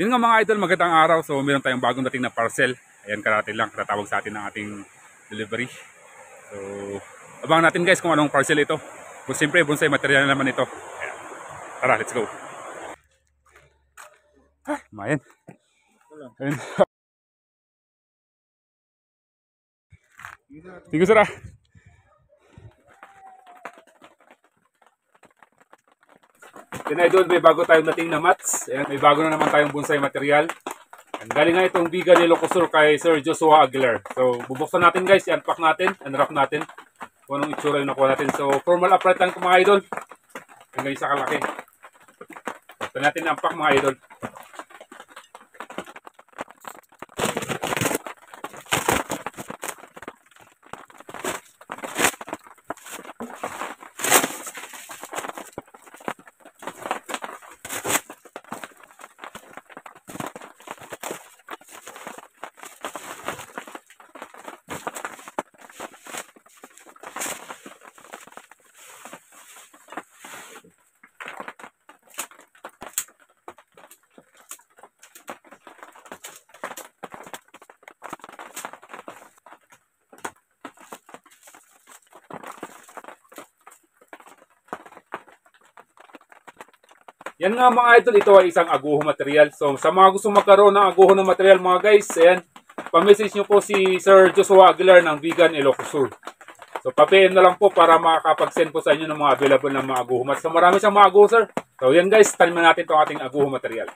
Yun nga mga idol, magandang araw. So meron tayong bagong dating na parcel. Ayan, karate lang, tatawag sa atin ng ating delivery. So abangan natin guys kung anong parcel ito. Kung siyempre bonsai material naman ito. Ayan. Tara, let's go. Mayan. Ayan. Sige sir. Yan idol, may bago tayong dating na mats. Ayan, may bago na naman tayong bonsai material. Galing nga itong Vegan Ilocosur kay Sir Joshua Aguilar. So bubuksan natin guys, i-unpack natin, unwrap natin kung anong itsura yung nakuha natin. So formal upright lang ito mga idol. Hanggang isa kalaki. Buksan natin i-unpack mga idol. Yan nga mga idol, ito ay isang aguho material. So sa mga gusto magkaroon ng aguho ng material mga guys, ayan, pa-message nyo po si Sir Joshua Aguilar ng Vegan Ilocosur. So pa-PM na lang po para makakapag-send po sa inyo ng mga available na mga aguho material. So marami siyang mga aguho sir. So yan guys, taniman natin itong ating aguho material.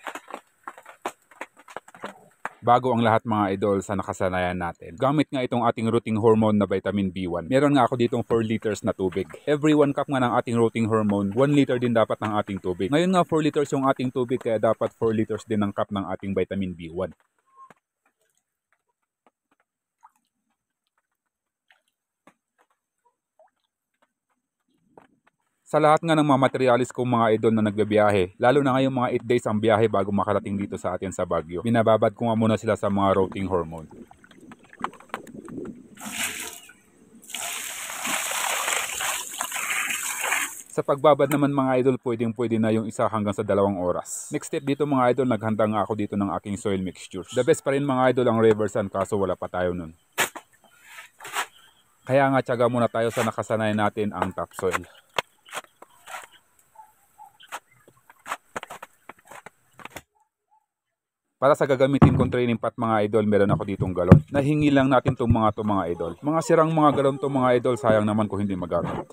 Bago ang lahat mga idol sa nakasanayan natin, gamit nga itong ating rooting hormone na vitamin B1. Meron nga ako ditong 4 liters na tubig. Every 1 cup nga ng ating rooting hormone, 1 liter din dapat ng ating tubig. Ngayon nga 4 liters yung ating tubig, kaya dapat 4 liters din ng cup ng ating vitamin B1. Sa lahat nga ng mga materialis kong mga idol na nagbibiyahe, lalo na ngayong mga 8 days ang biyahe bago makarating dito sa atin sa Baguio, binababad ko nga muna sila sa mga rooting hormone. Sa pagbabad naman mga idol, pwede na yung 1 hanggang sa 2 oras. Next step dito mga idol, naghanda nga ako dito ng aking soil mixture. The best pa rin mga idol ang river sand, kaso wala pa tayo nun. Kaya nga tiyaga muna tayo sa nakasanayan natin ang topsoil. Para sa gagamitin kong training pot mga idol, meron ako ditong galon. Nahingi lang natin itong mga idol. Mga sirang mga galon itong mga idol, sayang naman kung hindi magamit.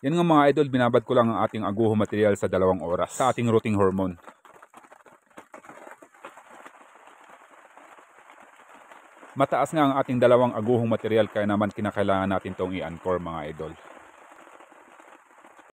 Yan nga mga idol, binabad ko lang ang ating aguho material sa 2 oras sa ating rooting hormone. Mataas nga ang ating 2 aguhong material, kaya naman kinakailangan natin itong i-anchor mga idol.